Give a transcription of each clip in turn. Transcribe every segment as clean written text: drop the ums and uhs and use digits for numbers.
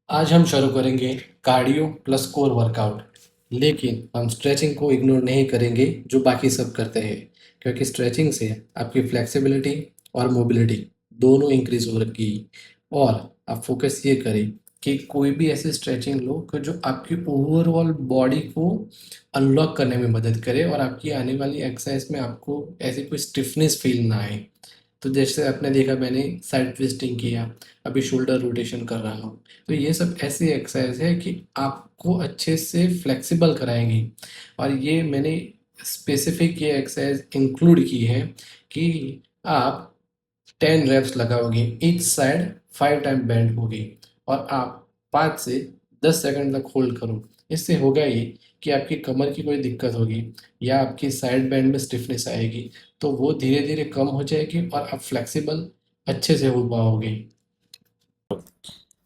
आज हम शुरू करेंगे कार्डियो प्लस कोर वर्कआउट। लेकिन हम स्ट्रेचिंग को इग्नोर नहीं करेंगे जो बाकी सब करते हैं, क्योंकि स्ट्रेचिंग से आपकी फ्लेक्सिबिलिटी और मोबिलिटी दोनों इंक्रीज हो रही। और आप फोकस ये करें कि कोई भी ऐसी स्ट्रेचिंग लो कि जो आपकी ओवरऑल बॉडी को अनलॉक करने में मदद करे और आपकी आने वाली एक्सरसाइज में आपको ऐसी कोई स्टिफनेस फील ना आए। तो जैसे आपने देखा, मैंने साइड ट्विस्टिंग किया, अभी शोल्डर रोटेशन कर रहा हूँ। तो ये सब ऐसी एक्सरसाइज है कि आपको अच्छे से फ्लेक्सिबल कराएंगी। और ये मैंने स्पेसिफिक ये एक्सरसाइज इंक्लूड की है कि आप 10 रेप्स लगाओगे, ईच साइड 5 टाइम बैंड होगी और आप 5 से 10 सेकंड तक होल्ड करो। इससे होगा ये कि आपकी कमर की कोई दिक्कत होगी या आपकी साइड बैंड में स्टिफनेस आएगी, तो वो धीरे धीरे कम हो जाएगी और आप फ्लेक्सिबल अच्छे से हो पाओगे।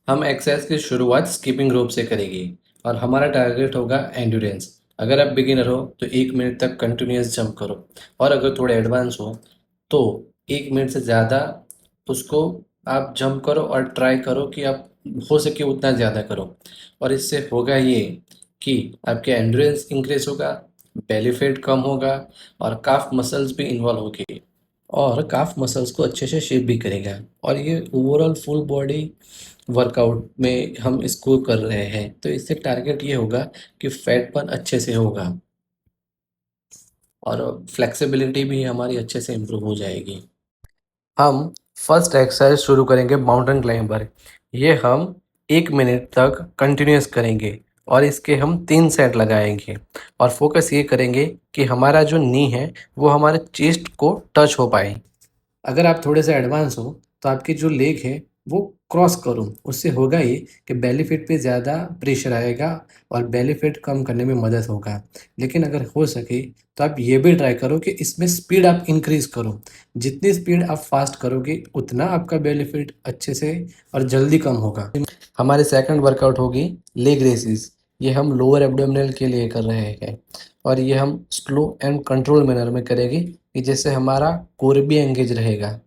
हम एक्सरसाइज की शुरुआत स्किपिंग रोप से करेंगे और हमारा टारगेट होगा एंड्योरेंस। अगर आप बिगिनर हो तो 1 मिनट तक कंटिन्यूस जंप करो, और अगर थोड़े एडवांस हो तो 1 मिनट से ज़्यादा उसको आप जंप करो और ट्राई करो कि आप हो सके उतना ज़्यादा करो। और इससे होगा ये कि आपके एंड्योरेंस इंक्रीज होगा, बेली फैट कम होगा और काफ मसल्स भी इन्वॉल्व होगी, और काफ मसल्स को अच्छे से शेप भी करेगा। और ये ओवरऑल फुल बॉडी वर्कआउट में हम इसको कर रहे हैं, तो इससे टारगेट ये होगा कि फैट बर्न अच्छे से होगा और फ्लेक्सिबिलिटी भी हमारी अच्छे से इम्प्रूव हो जाएगी। हम फर्स्ट एक्सरसाइज शुरू करेंगे माउंटेन क्लाइंबर। ये हम 1 मिनट तक कंटिन्यूस करेंगे और इसके हम 3 सेट लगाएंगे। और फोकस ये करेंगे कि हमारा जो नी है वो हमारे चेस्ट को टच हो पाए। अगर आप थोड़े से एडवांस हो तो आपके जो लेग है वो क्रॉस करो। उससे होगा ये कि बेली फिट पे ज़्यादा प्रेशर आएगा और बेली फैट कम करने में मदद होगा। लेकिन अगर हो सके तो आप ये भी ट्राई करो कि इसमें स्पीड आप इंक्रीज़ करो। जितनी स्पीड आप फास्ट करोगे उतना आपका बेली फैट अच्छे से और जल्दी कम होगा। हमारी सेकंड वर्कआउट होगी लेग रेसिस। ये हम लोअर एब्डोमिनल के लिए कर रहे हैं और ये हम स्लो एंड कंट्रोल मैनर में करेंगे कि जैसे हमारा कोर भी एंगेज रहेगा।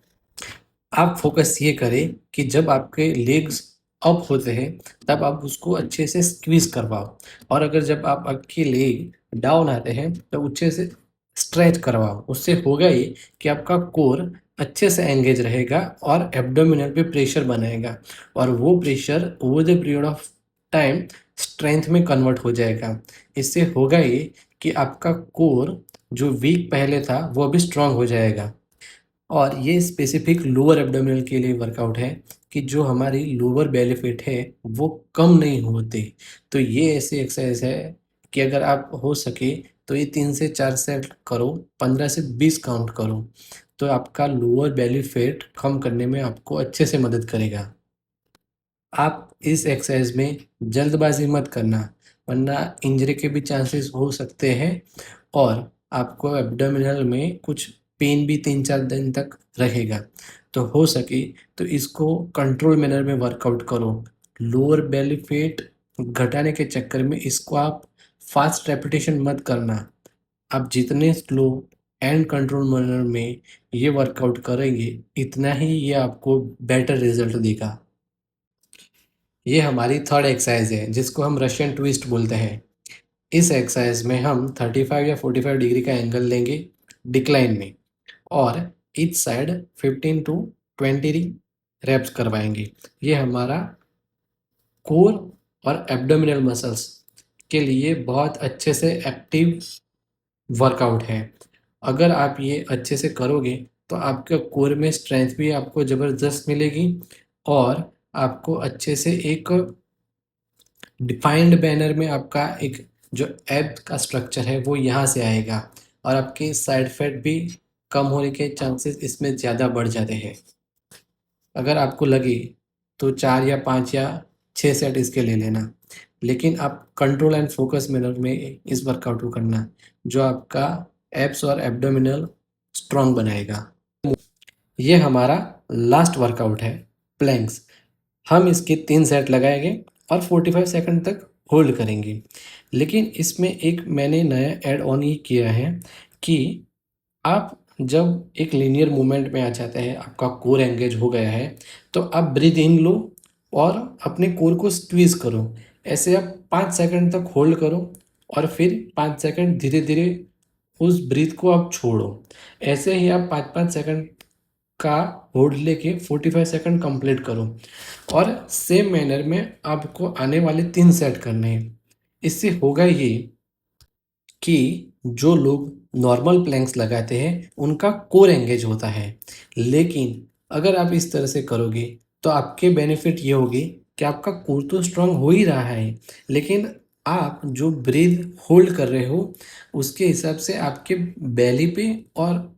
आप फोकस ये करें कि जब आपके लेग्स अप होते हैं तब आप उसको अच्छे से स्क्वीज करवाओ, और अगर जब आप आपके लेग डाउन आते हैं तो अच्छे से स्ट्रेच करवाओ। उससे होगा ये कि आपका कोर अच्छे से एंगेज रहेगा और एब्डोमिनल पे प्रेशर बनाएगा, और वो pressure over the period of time strength में कन्वर्ट हो जाएगा। इससे होगा ये कि आपका कोर जो वीक पहले था वो अभी स्ट्रांग हो जाएगा। और ये स्पेसिफिक लोअर एब्डोमिनल के लिए वर्कआउट है कि जो हमारी लोअर बेली फैट है वो कम नहीं होते। तो ये ऐसी एक्सरसाइज है कि अगर आप हो सके तो ये 3 से 4 सेट करो, 15 से 20 काउंट करो, तो आपका लोअर बेली फैट कम करने में आपको अच्छे से मदद करेगा। आप इस एक्सरसाइज में जल्दबाजी मत करना, वरना इंजरी के भी चांसेस हो सकते हैं और आपको एब्डोमिनल में कुछ पेन भी 3-4 दिन तक रहेगा। तो हो सके तो इसको कंट्रोल मैनर में वर्कआउट करो। लोअर बेली फैट घटाने के चक्कर में इसको आप फास्ट रेपिटेशन मत करना। आप जितने स्लो एंड कंट्रोल मैनर में ये वर्कआउट करेंगे इतना ही ये आपको बेटर रिजल्ट देगा। ये हमारी थर्ड एक्सरसाइज है जिसको हम रशियन ट्विस्ट बोलते हैं। इस एक्सरसाइज में हम 35 या 45 डिग्री का एंगल लेंगे डिक्लाइन में, और ईच साइड 15 to 20 रेप्स करवाएंगे। ये हमारा कोर और एब्डोमिनल मसल्स के लिए बहुत अच्छे से एक्टिव वर्कआउट है। अगर आप ये अच्छे से करोगे तो आपके कोर में स्ट्रेंथ भी आपको ज़बरदस्त मिलेगी और आपको अच्छे से एक डिफाइंड बैनर में आपका एक जो एब का स्ट्रक्चर है वो यहाँ से आएगा, और आपके साइड फैट भी कम होने के चांसेस इसमें ज़्यादा बढ़ जाते हैं। अगर आपको लगे तो 4 या 5 या 6 सेट इसके ले लेना, लेकिन आप कंट्रोल एंड फोकस मैनर में इस वर्कआउट को करना जो आपका एब्स और एब्डोमिनल स्ट्रॉन्ग बनाएगा। ये हमारा लास्ट वर्कआउट है प्लैंक्स। हम इसके 3 सेट लगाएंगे और 45 सेकंड तक होल्ड करेंगे। लेकिन इसमें एक मैंने नया ऐड ऑन ये किया है कि आप जब एक लीनियर मूवमेंट में आ जाते हैं, आपका कोर एंगेज हो गया है, तो आप ब्रीथ इन लो और अपने कोर को स्क्वीज़ करो। ऐसे आप 5 सेकंड तक होल्ड करो और फिर 5 सेकंड धीरे-धीरे उस ब्रीथ को आप छोड़ो। ऐसे ही आप 5-5 सेकंड का होल्ड लेके 45 सेकंड कंप्लीट करो और सेम मैनर में आपको आने वाले 3 सेट करने हैं। इससे होगा ये कि जो लोग नॉर्मल प्लैंक्स लगाते हैं, उनका कोर एंगेज होता है। लेकिन अगर आप इस तरह से करोगे, तो आपके बेनिफिट ये होगी कि आपका कोर तो स्ट्रॉन्ग हो ही रहा है, लेकिन आप जो ब्रीथ होल्ड कर रहे हो, उसके हिसाब से आपके बेली पे और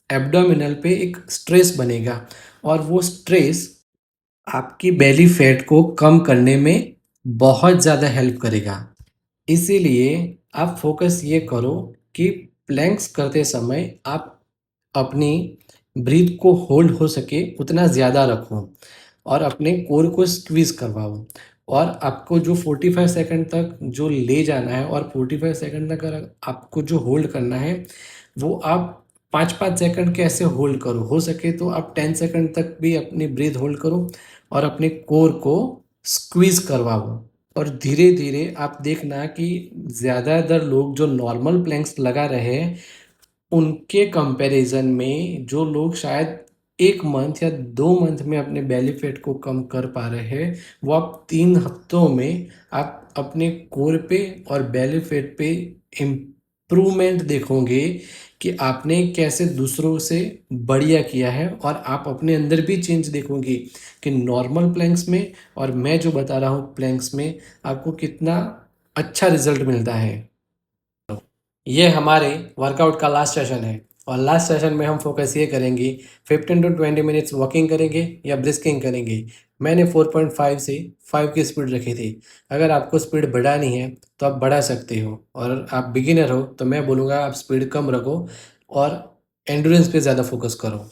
एब्डोमिनल पे एक स्ट्रेस बनेगा और वो स्ट्रेस आपकी बेली फैट को कम करने में बहुत ज़्यादा हेल्प करेगा। इसीलिए आप फ़ोकस ये करो कि प्लैंक्स करते समय आप अपनी ब्रीथ को होल्ड हो सके उतना ज़्यादा रखो और अपने कोर को स्क्वीज़ करवाओ और आपको जो 45 सेकंड तक जो ले जाना है और 45 सेकंड तक अगर आपको जो होल्ड करना है, वो आप 5-5 सेकंड के ऐसे होल्ड करो। हो सके तो आप 10 सेकंड तक भी अपनी ब्रीथ होल्ड करो और अपने कोर को स्क्वीज़ करवाओ। और धीरे-धीरे आप देखना कि ज़्यादातर लोग जो नॉर्मल प्लैंक्स लगा रहे हैं, उनके कंपैरिज़न में जो लोग शायद 1 मंथ या 2 मंथ में अपने बेली फैट को कम कर पा रहे हैं, वो आप 3 हफ्तों में आप अपने कोर पे और बेली फैट पे इम्प्रूवमेंट देखोगे कि आपने कैसे दूसरों से बढ़िया किया है और आप अपने अंदर भी चेंज देखोगे कि नॉर्मल प्लैंक्स में और मैं जो बता रहा हूँ प्लैंक्स में आपको कितना अच्छा रिज़ल्ट मिलता है। ये हमारे वर्कआउट का लास्ट सेशन है और लास्ट सेशन में हम फोकस ये करेंगे 15 टू 20 मिनट्स वॉकिंग करेंगे या ब्रिस्किंग करेंगे। मैंने 4.5 से 5 की स्पीड रखी थी। अगर आपको स्पीड बढ़ानी है तो आप बढ़ा सकते हो और आप बिगिनर हो तो मैं बोलूँगा आप स्पीड कम रखो और एंड्योरेंस पे ज़्यादा फोकस करो।